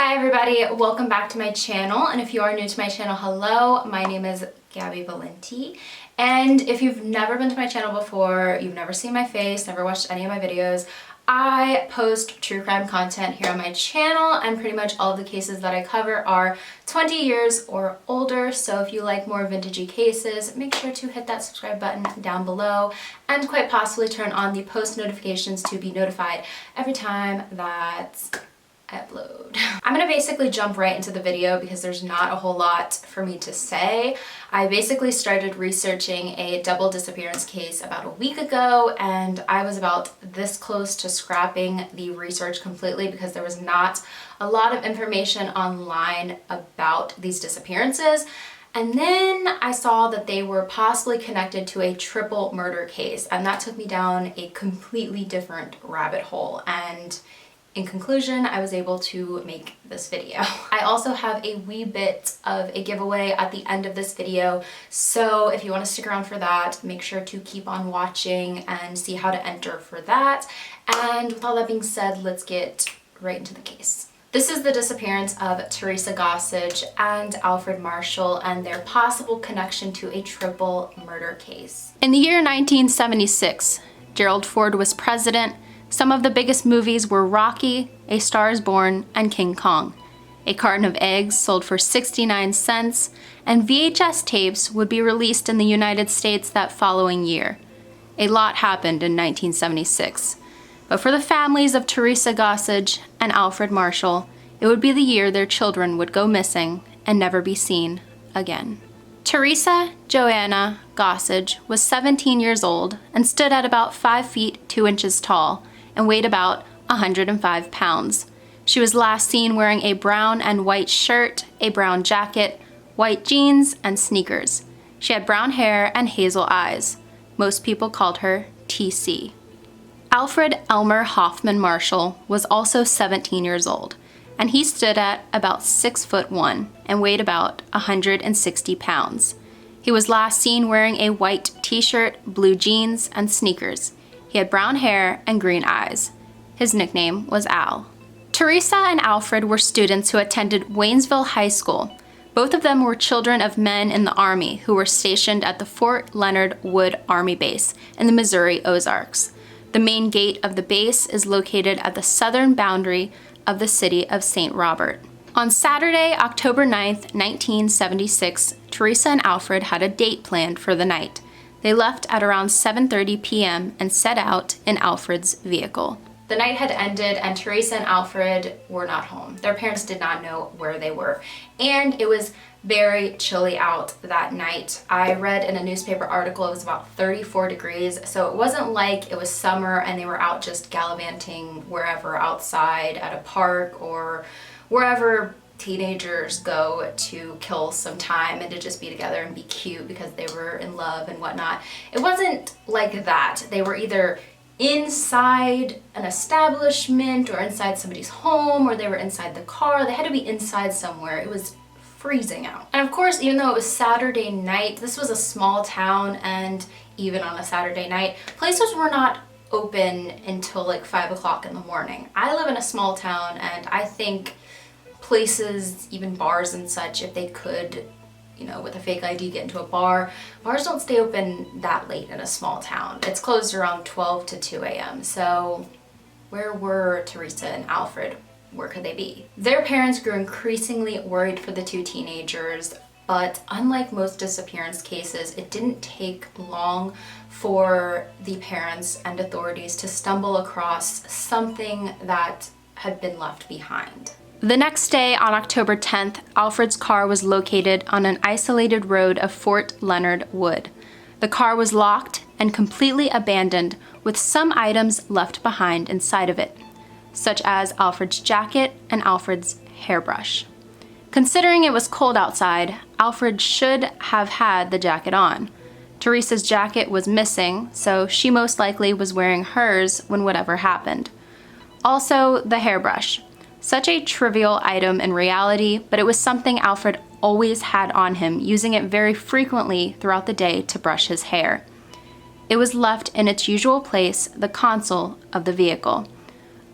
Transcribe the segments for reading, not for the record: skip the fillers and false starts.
Hi everybody, welcome back to my channel, and if you are new to my channel, hello, my name is Gabby Valenti, and if you've never been to my channel before, you've never seen my face, never watched any of my videos, I post true crime content here on my channel, and pretty much all of the cases that I cover are 20 years or older, so if you like more vintagey cases, make sure to hit that subscribe button down below and quite possibly turn on the post notifications to be notified every time that I upload. I'm gonna basically jump right into the video because there's not a whole lot for me to say. I basically started researching a double disappearance case about a week ago, and I was about this close to scrapping the research completely because there was not a lot of information online about these disappearances. And then I saw that they were possibly connected to a triple murder case, and that took me down a completely different rabbit hole. And in conclusion, I was able to make this video. I also have a wee bit of a giveaway at the end of this video, so if you want to stick around for that, make sure to keep on watching and see how to enter for that. And with all that being said, let's get right into the case. This is the disappearance of Teresa Gossage and Alfred Marshall and their possible connection to a triple murder case. In the year 1976, Gerald Ford was president. Some of the biggest movies were Rocky, A Star is Born, and King Kong. A carton of eggs sold for 69 cents, and VHS tapes would be released in the United States that following year. A lot happened in 1976. But for the families of Teresa Gossage and Alfred Marshall, it would be the year their children would go missing and never be seen again. Teresa Joanna Gossage was 17 years old and stood at about 5 feet 2 inches tall and weighed about 105 pounds. She was last seen wearing a brown and white shirt, a brown jacket, white jeans, and sneakers. She had brown hair and hazel eyes. Most people called her TC. Alfred Elmer Hoffman Marshall was also 17 years old, and he stood at about 6'1" and weighed about 160 pounds. He was last seen wearing a white t-shirt, blue jeans, and sneakers. He had brown hair and green eyes. His nickname was Al. Teresa and Alfred were students who attended Waynesville High School. Both of them were children of men in the Army who were stationed at the Fort Leonard Wood Army Base in the Missouri Ozarks. The main gate of the base is located at the southern boundary of the city of St. Robert. On Saturday, October 9th, 1976, Teresa and Alfred had a date planned for the night. They left at around 7:30 p.m. and set out in Alfred's vehicle. The night had ended and Teresa and Alfred were not home. Their parents did not know where they were, and it was very chilly out that night. I read in a newspaper article it was about 34 degrees, so it wasn't like it was summer and they were out just gallivanting wherever outside at a park or wherever teenagers go to kill some time and to just be together and be cute because they were in love and whatnot. It wasn't like that. They were either inside an establishment or inside somebody's home, or they were inside the car. They had to be inside somewhere. It was freezing out. And of course, even though it was Saturday night, this was a small town, and even on a Saturday night, places were not open until like 5 o'clock in the morning. I live in a small town, and I think places, even bars and such, if they could, you know, with a fake ID get into a bar, bars don't stay open that late in a small town. It's closed around 12 to 2 a.m. So where were Teresa and Alfred? Where could they be? Their parents grew increasingly worried for the two teenagers, but unlike most disappearance cases, it didn't take long for the parents and authorities to stumble across something that had been left behind. The next day, on October 10th, Alfred's car was located on an isolated road of Fort Leonard Wood. The car was locked and completely abandoned, with some items left behind inside of it, such as Alfred's jacket and Alfred's hairbrush. Considering it was cold outside, Alfred should have had the jacket on. Teresa's jacket was missing, so she most likely was wearing hers when whatever happened. Also, the hairbrush. Such a trivial item in reality, but it was something Alfred always had on him, using it very frequently throughout the day to brush his hair. It was left in its usual place, the console of the vehicle.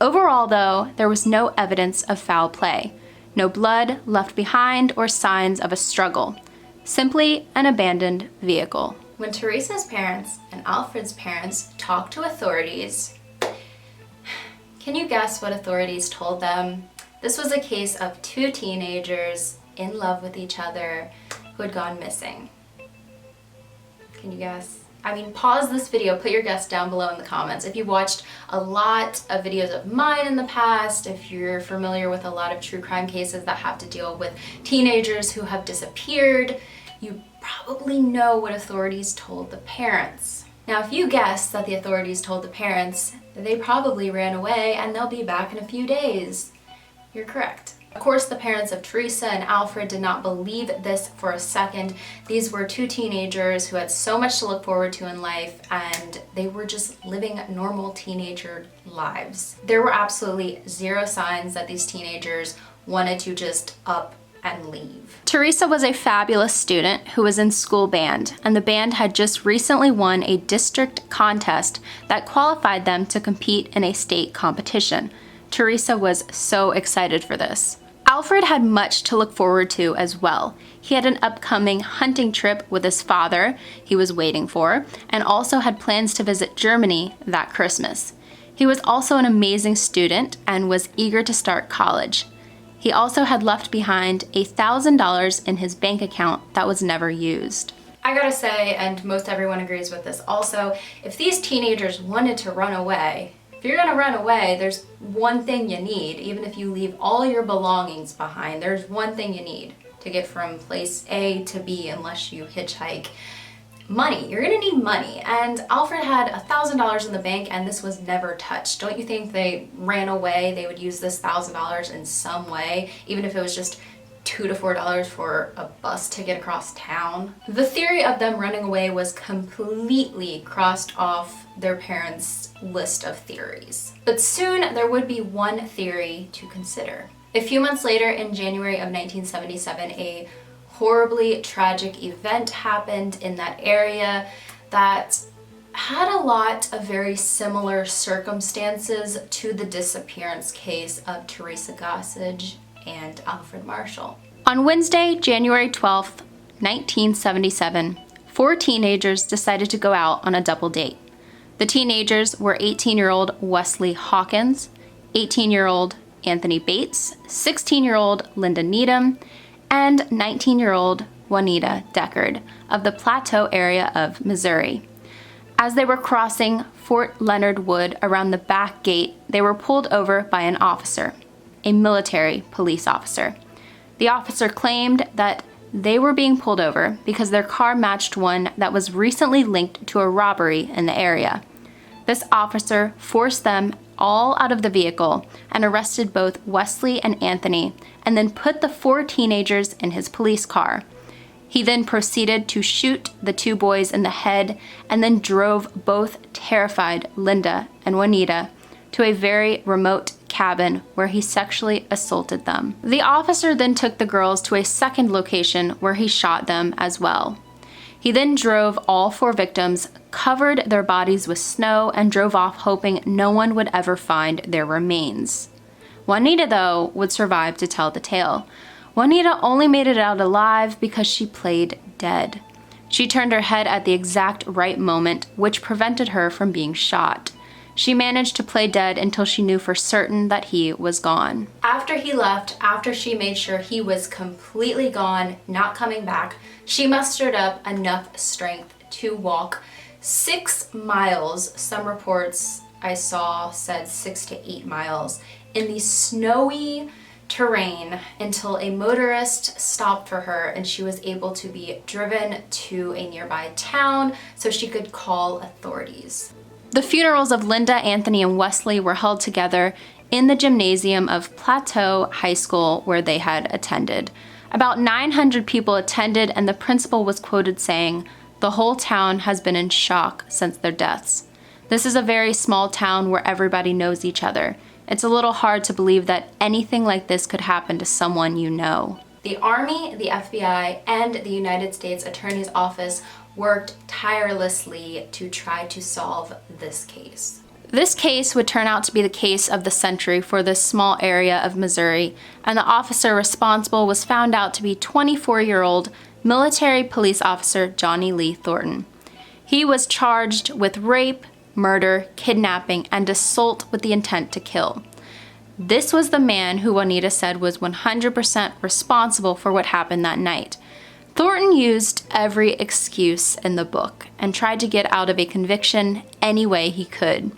Overall, though, there was no evidence of foul play. No blood left behind or signs of a struggle. Simply an abandoned vehicle. When Teresa's parents and Alfred's parents talked to authorities, can you guess what authorities told them? This was a case of two teenagers in love with each other who had gone missing. Can you guess? I mean, pause this video, put your guess down below in the comments. If you've watched a lot of videos of mine in the past, if you're familiar with a lot of true crime cases that have to deal with teenagers who have disappeared, you probably know what authorities told the parents. Now, if you guess that the authorities told the parents, they probably ran away and they'll be back in a few days. You're correct. Of course, the parents of Teresa and Alfred did not believe this for a second. These were two teenagers who had so much to look forward to in life, and they were just living normal teenager lives. There were absolutely zero signs that these teenagers wanted to just up and leave. Teresa was a fabulous student who was in school band, and the band had just recently won a district contest that qualified them to compete in a state competition. Teresa was so excited for this. Alfred had much to look forward to as well. He had an upcoming hunting trip with his father he was waiting for, and also had plans to visit Germany that Christmas. He was also an amazing student and was eager to start college. He also had left behind $1,000 in his bank account that was never used. I gotta say, and most everyone agrees with this also, if these teenagers wanted to run away, if you're gonna run away, there's one thing you need. Even if you leave all your belongings behind, there's one thing you need to get from place A to B, unless you hitchhike. Money. You're gonna need money. And Alfred had $1,000 in the bank, and this was never touched. Don't you think they ran away, they would use this $1,000 in some way, even if it was just $2 to $4 for a bus ticket across town? The theory of them running away was completely crossed off their parents' list of theories. But soon there would be one theory to consider. A few months later, in January of 1977, a horribly tragic event happened in that area that had a lot of very similar circumstances to the disappearance case of Teresa Gossage and Alfred Marshall. On Wednesday, January 12th, 1977, 4 teenagers decided to go out on a double date. The teenagers were 18-year-old Wesley Hawkins, 18-year-old Anthony Bates, 16-year-old Linda Needham, and 19-year-old Juanita Deckard of the Plateau area of Missouri. As they were crossing Fort Leonard Wood around the back gate, they were pulled over by an officer, a military police officer. The officer claimed that they were being pulled over because their car matched one that was recently linked to a robbery in the area. This officer forced them all out of the vehicle and arrested both Wesley and Anthony, and then put the 4 teenagers in his police car. He then proceeded to shoot the 2 boys in the head and then drove both terrified Linda and Juanita to a very remote cabin where he sexually assaulted them. The officer then took the girls to a second location where he shot them as well. He then drove all 4 victims, covered their bodies with snow, and drove off hoping no one would ever find their remains. Juanita, though, would survive to tell the tale. Juanita only made it out alive because she played dead. She turned her head at the exact right moment, which prevented her from being shot. She managed to play dead until she knew for certain that he was gone. After he left, after she made sure he was completely gone, not coming back, she mustered up enough strength to walk 6 miles. Some reports I saw said 6 to 8 miles in the snowy terrain until a motorist stopped for her and she was able to be driven to a nearby town so she could call authorities. The funerals of Linda, Anthony, and Wesley were held together in the gymnasium of Plateau High School where they had attended. About 900 people attended, and the principal was quoted saying, "The whole town has been in shock since their deaths. This is a very small town where everybody knows each other. It's a little hard to believe that anything like this could happen to someone you know." The Army, the FBI, and the United States Attorney's Office worked tirelessly to try to solve this case. This case would turn out to be the case of the century for this small area of Missouri, and the officer responsible was found out to be 24-year-old military police officer Johnny Lee Thornton. He was charged with rape, murder, kidnapping, and assault with the intent to kill. This was the man who Juanita said was 100% responsible for what happened that night. Thornton used every excuse in the book and tried to get out of a conviction any way he could.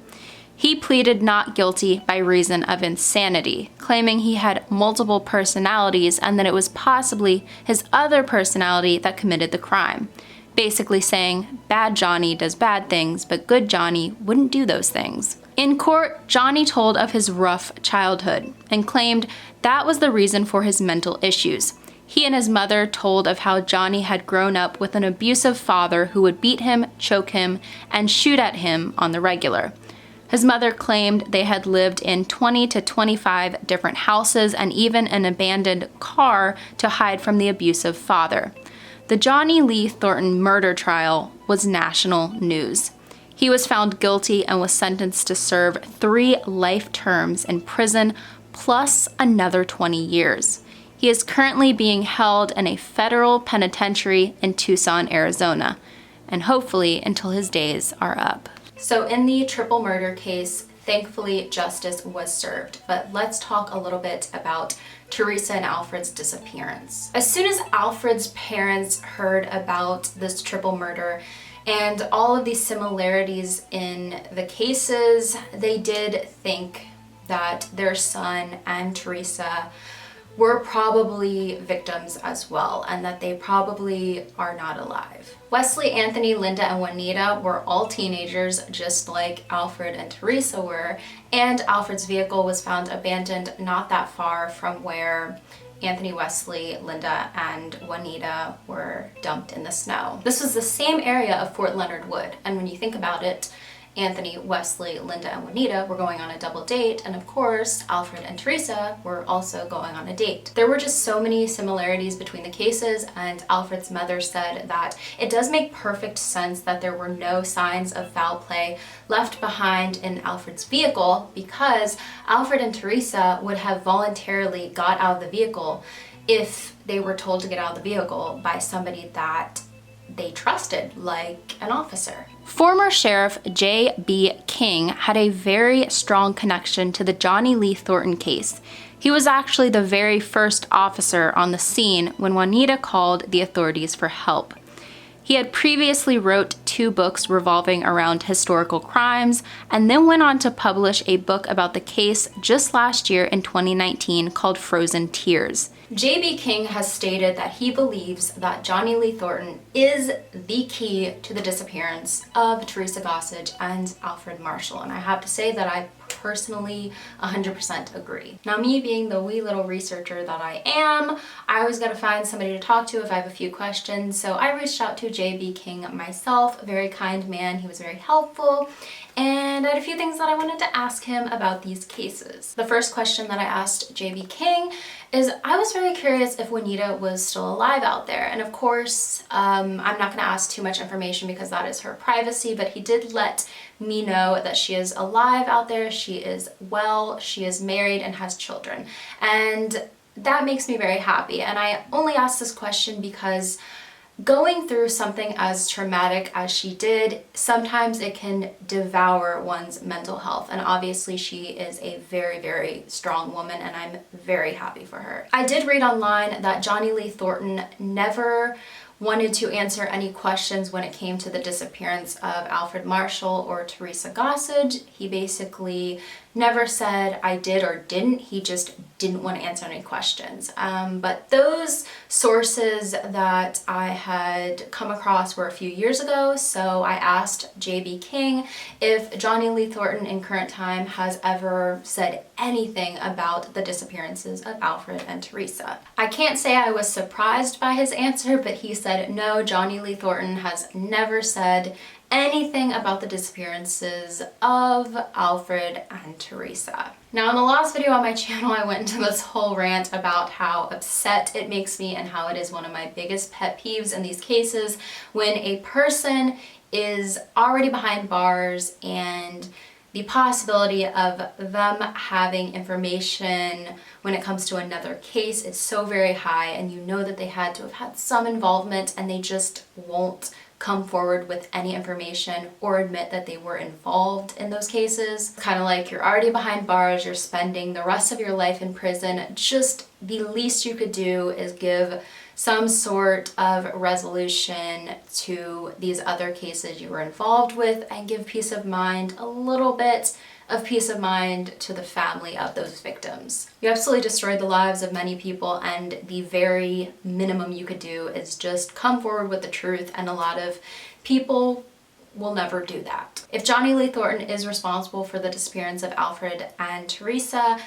He pleaded not guilty by reason of insanity, claiming he had multiple personalities and that it was possibly his other personality that committed the crime. Basically saying, bad Johnny does bad things, but good Johnny wouldn't do those things. In court, Johnny told of his rough childhood and claimed that was the reason for his mental issues. He and his mother told of how Johnny had grown up with an abusive father who would beat him, choke him, and shoot at him on the regular. His mother claimed they had lived in 20 to 25 different houses and even an abandoned car to hide from the abusive father. The Johnny Lee Thornton murder trial was national news. He was found guilty and was sentenced to serve 3 life terms in prison plus another 20 years. He is currently being held in a federal penitentiary in Tucson, Arizona, and hopefully until his days are up. So in the triple murder case, thankfully justice was served, but let's talk a little bit about Teresa and Alfred's disappearance. As soon as Alfred's parents heard about this triple murder and all of these similarities in the cases, they did think that their son and Teresa were probably victims as well, and that they probably are not alive. Wesley, Anthony, Linda, and Juanita were all teenagers, just like Alfred and Teresa were, and Alfred's vehicle was found abandoned not that far from where Anthony, Wesley, Linda, and Juanita were dumped in the snow. This was the same area of Fort Leonard Wood, and when you think about it, Anthony, Wesley, Linda, and Juanita were going on a double date, and of course, Alfred and Teresa were also going on a date. There were just so many similarities between the cases, and Alfred's mother said that it does make perfect sense that there were no signs of foul play left behind in Alfred's vehicle, because Alfred and Teresa would have voluntarily got out of the vehicle if they were told to get out of the vehicle by somebody that they trusted, like an officer. Former Sheriff J.B. King had a very strong connection to the Johnny Lee Thornton case. He was actually the very first officer on the scene when Juanita called the authorities for help. He had previously wrote 2 books revolving around historical crimes, and then went on to publish a book about the case just last year in 2019 called Frozen Tears. J.B. King has stated that he believes that Johnny Lee Thornton is the key to the disappearance of Teresa Gossage and Alfred Marshall, and I have to say that I personally 100% agree. Now, me being the wee little researcher that I am, I always gotta find somebody to talk to if I have a few questions, so I reached out to J.B. King myself, a very kind man. He was very helpful, and I had a few things that I wanted to ask him about these cases. The first question that I asked J.B. King is, I was very curious if Juanita was still alive out there, and of course, I'm not gonna ask too much information because that is her privacy, but he did let me know that she is alive out there, she is well, she is married and has children, and that makes me very happy. And I only asked this question because going through something as traumatic as she did, sometimes it can devour one's mental health, and obviously she is a very, very strong woman, and I'm very happy for her. I did read online that Johnny Lee Thornton never wanted to answer any questions when it came to the disappearance of Alfred Marshall or Teresa Gossage. He basically never said I did or didn't, he just didn't want to answer any questions. But those sources that I had come across were a few years ago, so I asked J.B. King if Johnny Lee Thornton in current time has ever said anything about the disappearances of Alfred and Teresa. I can't say I was surprised by his answer, but he said no, Johnny Lee Thornton has never said anything about the disappearances of Alfred and Teresa. Now, in the last video on my channel, I went into this whole rant about how upset it makes me and how it is one of my biggest pet peeves in these cases when a person is already behind bars and the possibility of them having information when it comes to another case is so very high, and you know that they had to have had some involvement and they just won't come forward with any information or admit that they were involved in those cases. Kind of like you're already behind bars, you're spending the rest of your life in prison. Just the least you could do is give some sort of resolution to these other cases you were involved with and give peace of mind, a little bit of peace of mind to the family of those victims. You absolutely destroyed the lives of many people, and the very minimum you could do is just come forward with the truth, and a lot of people will never do that. If Johnny Lee Thornton is responsible for the disappearance of Alfred and Teresa,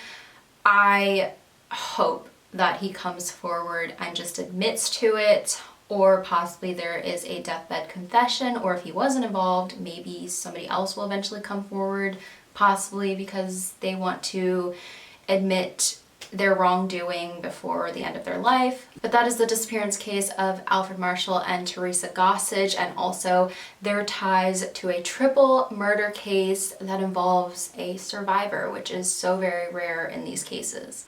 I hope that he comes forward and just admits to it, or possibly there is a deathbed confession, or if he wasn't involved, maybe somebody else will eventually come forward, possibly because they want to admit their wrongdoing before the end of their life. But that is the disappearance case of Alfred Marshall and Teresa Gossage, and also their ties to a triple murder case that involves a survivor, which is so very rare in these cases.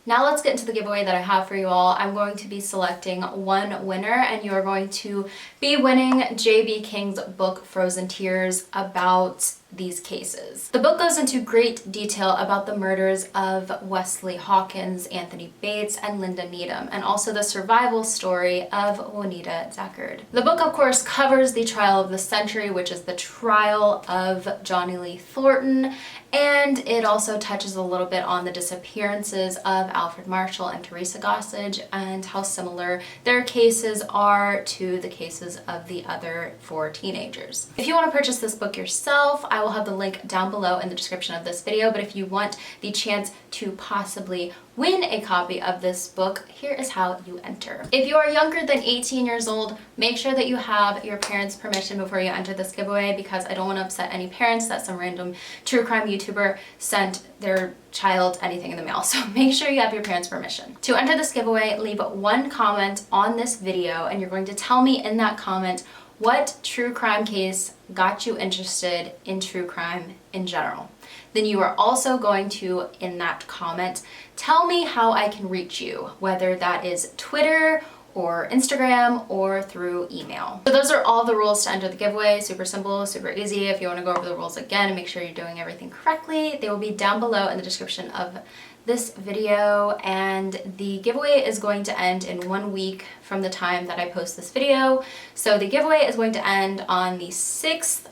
Now let's get into the giveaway that I have for you all. I'm going to be selecting one winner, and you are going to be winning J.B. King's book, Frozen Tears, about these cases. The book goes into great detail about the murders of Wesley Hawkins, Anthony Bates, and Linda Needham, and also the survival story of Juanita Deckard. The book, of course, covers the trial of the century, which is the trial of Johnny Lee Thornton, and it also touches a little bit on the disappearances of Alfred Marshall and Teresa Gossage and how similar their cases are to the cases of the other 4 teenagers. If you want to purchase this book yourself, I will have the link down below in the description of this video, but if you want the chance to possibly win a copy of this book, here is how you enter. If you are younger than 18 years old, make sure that you have your parents' permission before you enter this giveaway, because I don't want to upset any parents that some random true crime YouTuber sent their child anything in the mail. So make sure you have your parents' permission. To enter this giveaway, leave one comment on this video, and you're going to tell me in that comment what true crime case got you interested in true crime in general. Then you are also going to, in that comment, tell me how I can reach you, whether that is Twitter or Instagram or through email. So those are all the rules to enter the giveaway. Super simple, super easy. If you want to go over the rules again and make sure you're doing everything correctly, they will be down below in the description of this video, and the giveaway is going to end in 1 week from the time that I post this video. So the giveaway is going to end on the 6th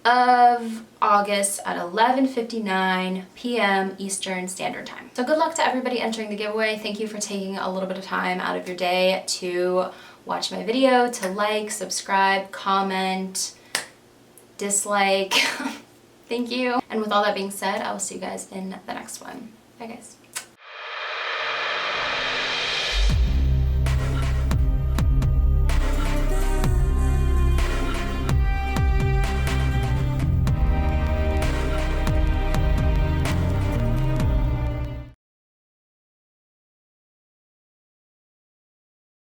of August at 11:59 p.m. Eastern Standard Time. So good luck to everybody entering the giveaway. Thank you for taking a little bit of time out of your day to watch my video, to like, subscribe, comment, dislike. Thank you. And with all that being said, I will see you guys in the next one. Bye guys.